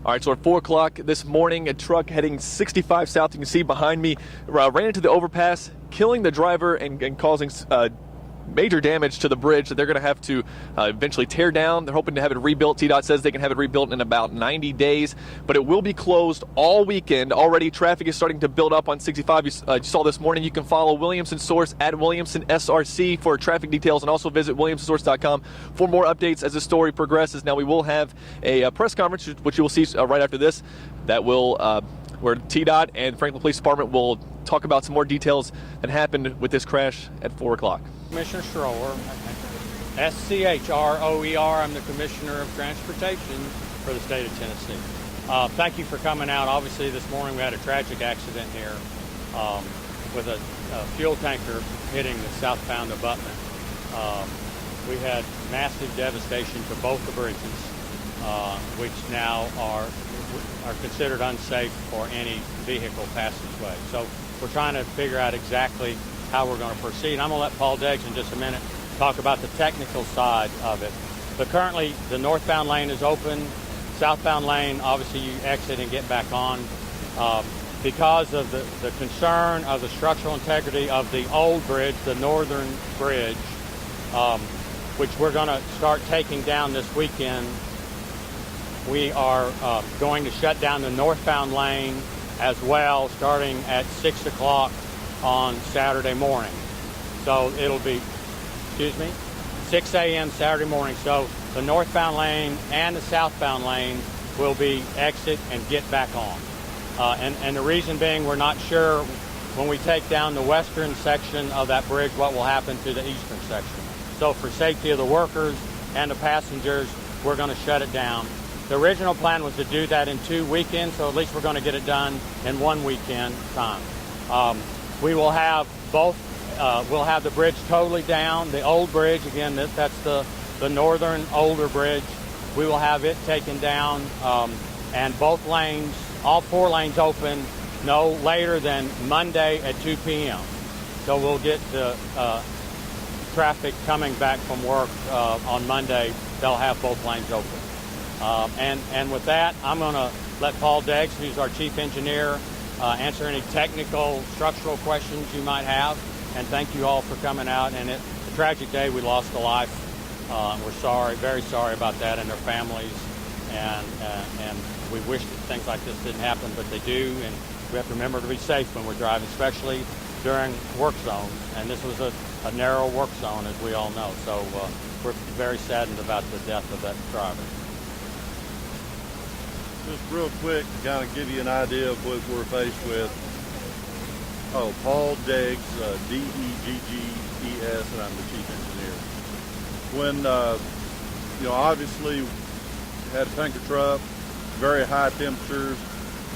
All right, so at 4 o'clock this morning, a truck heading 65 south, you can see behind me, ran into the overpass, killing the driver and causing major damage to the bridge that they're going to have to eventually tear down. They're hoping to have it rebuilt. TDOT says they can have it rebuilt in about 90 days, but it will be closed all weekend. Already traffic is starting to build up on 65. You saw this morning. You can follow Williamson Source at Williamson SRC for traffic details, and also visit williamsonsource.com for more updates as the story progresses. Now, we will have a press conference, which you will see right after this, that will where TDOT and Franklin Police Department will talk about some more details that happened with this crash at 4 o'clock. Commissioner Schroer, S-C-H-R-O-E-R. I'm the Commissioner of Transportation for the state of Tennessee. Thank you for coming out. Obviously, this morning we had a tragic accident here with a fuel tanker hitting the southbound abutment. We had massive devastation to both the bridges, which now are considered unsafe for any vehicle passageway. So we're trying to figure out exactly how we're going to proceed. I'm going to let Paul Deggs in just a minute talk about the technical side of it. But currently, the northbound lane is open. Southbound lane, obviously, you exit and get back on. Because of the concern of the structural integrity of the old bridge, the northern bridge, which we're going to start taking down this weekend, we are going to shut down the northbound lane as well, starting at 6 o'clock on Saturday morning. So it'll be, 6 a.m. Saturday morning. So the northbound lane and the southbound lane will be exit and get back on. And the reason being, we're not sure when we take down the western section of that bridge what will happen to the eastern section. So for safety of the workers and the passengers, we're going to shut it down. The original plan was to do that in 2 weekends, so at least we're going to get it done in 1 weekend time. We will have both, we'll have the bridge totally down. The old bridge, again, that's the northern older bridge. We will have it taken down, and both lanes, all 4 lanes open no later than Monday at 2 p.m. So we'll get the traffic coming back from work on Monday. They'll have both lanes open. And with that, I'm going to let Paul Deggs, who's our chief engineer, answer any technical, structural questions you might have. And thank you all for coming out. And it's a tragic day. We lost a life. We're sorry, very sorry about that and their families. And we wish that things like this didn't happen, but they do. And we have to remember to be safe when we're driving, especially during work zones. And this was a narrow work zone, as we all know. So we're very saddened about the death of that driver. Just real quick to kind of give you an idea of what we're faced with. Oh, Paul Deggs, D-E-G-G-E-S, and I'm the chief engineer. When, obviously had a tanker truck, very high temperatures,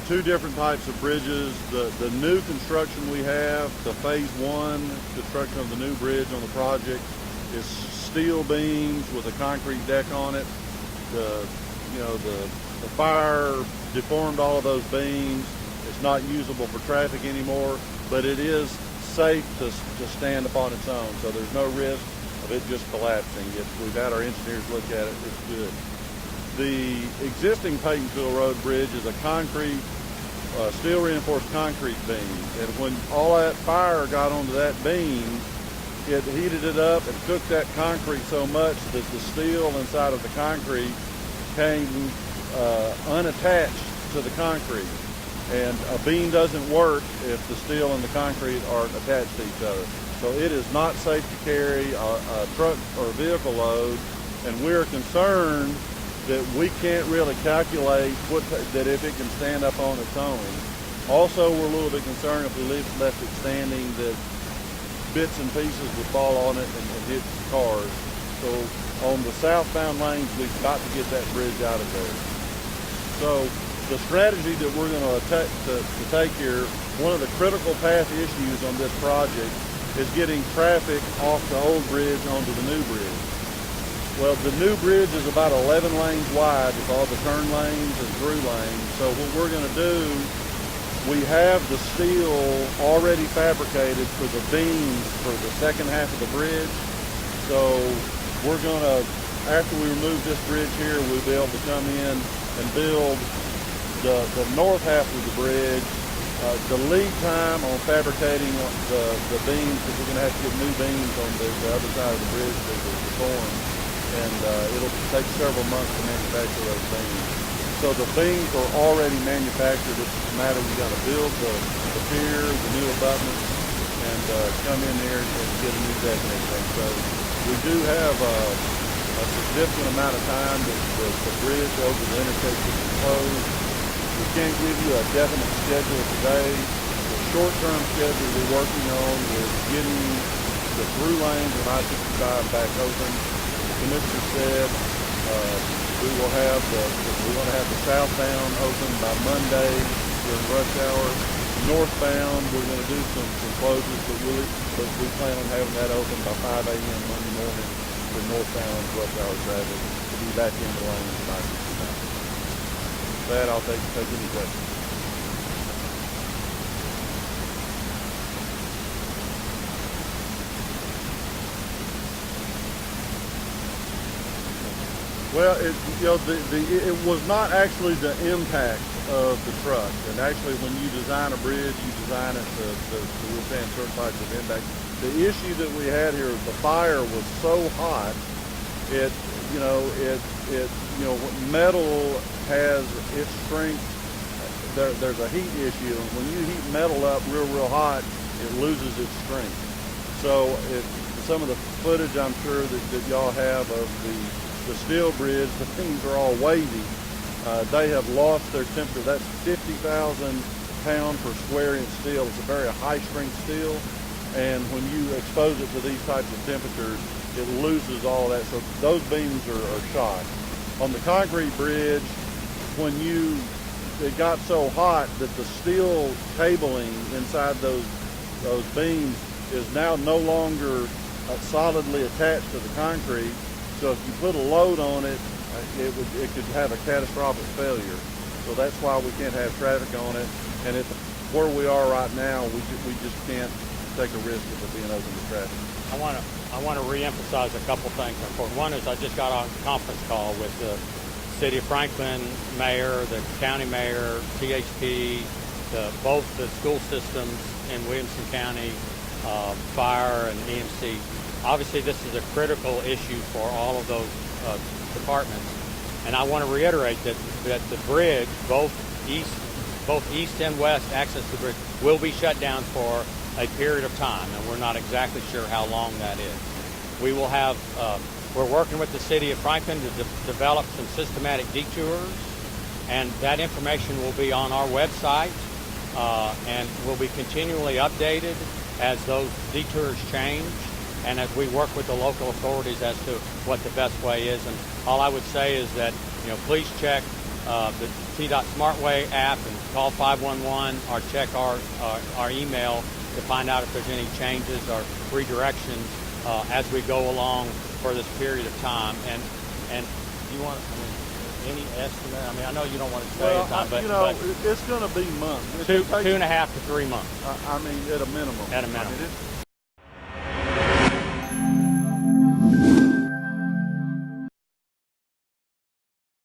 2 different types of bridges. The new construction we have, the phase 1 construction of the new bridge on the project, is steel beams with a concrete deck on it. The fire deformed all of those beams. It's not usable for traffic anymore, but it is safe to stand upon its own, so there's no risk of it just collapsing. We've had our engineers look at it. It's good. The existing Paytonville Road Bridge is a concrete, steel reinforced concrete beam, and when all that fire got onto that beam, it heated it up and cooked that concrete so much that the steel inside of the concrete came unattached to the concrete, and a beam doesn't work if the steel and the concrete aren't attached to each other. So it is not safe to carry a truck or vehicle load, and we're concerned that we can't really calculate that if it can stand up on its own. Also, we're a little bit concerned if we left it standing that bits and pieces would fall on it and hit cars. So on the southbound lanes, we've got to get that bridge out of there. So the strategy that we're going to take here, one of the critical path issues on this project is getting traffic off the old bridge onto the new bridge. Well, the new bridge is about 11 lanes wide with all the turn lanes and through lanes. So what we're going to do, we have the steel already fabricated for the beams for the second half of the bridge. So we're going to, after we remove this bridge here, we'll be able to come in and build the north half of the bridge, the lead time on fabricating the beams, because we're going to have to get new beams on the other side of the bridge because of the storm, and it'll take several months to manufacture those beams. So the beams are already manufactured. It's just a matter we got to build the pier, the new abutments, and come in here and get a new deck and everything. So we do have a significant amount of time that the bridge over the interstate is closed. We can't give you a definite schedule today. The short-term schedule we're working on is getting the through lanes of I-65 back open. The commissioner said we want to have the southbound open by Monday during rush hour. Northbound, we're going to do some closures, but we plan on having that open by 5 a.m. Monday morning for northbound rush hour traffic to be back in the lanes by 65. With that, I'll take any questions. Well, it was not actually the impact of the truck. And actually, when you design a bridge, you design it to withstand certain types of impact. The issue that we had here, the fire was so hot, metal has its strength. There's a heat issue, and when you heat metal up real hot, it loses its strength. So some of the footage I'm sure that y'all have of the steel bridge, the things are all wavy. They have lost their temperature. That's 50,000 pound per square inch steel. It's a very high strength steel, and when you expose it to these types of temperatures, it loses all that. So those beams are shot. On the concrete bridge, it got so hot that the steel cabling inside those beams is now no longer solidly attached to the concrete. So if you put a load on it, it could have a catastrophic failure. So that's why we can't have traffic on it. And where we are right now, we just can't take a risk of it being open to traffic. I want to reemphasize a couple things. One is I just got on a conference call with the City of Franklin mayor, the county mayor, THP, both the school systems in Williamson County, fire and EMC. Obviously, this is a critical issue for all of those departments, and I want to reiterate that the bridge, both east and west access to the bridge, will be shut down for a period of time, and we're not exactly sure how long that is. We will have. We're working with the City of Franklin to develop some systematic detours, and that information will be on our website and will be continually updated as those detours change and as we work with the local authorities as to what the best way is. And all I would say is that, please check the TDOT SmartWay app and call 511 or check our email to find out if there's any changes or redirections as we go along for this period of time. And you want any estimate? I know you don't want to say a time, but it's going to be months. Two and a half to 3 months. At a minimum. At a minimum.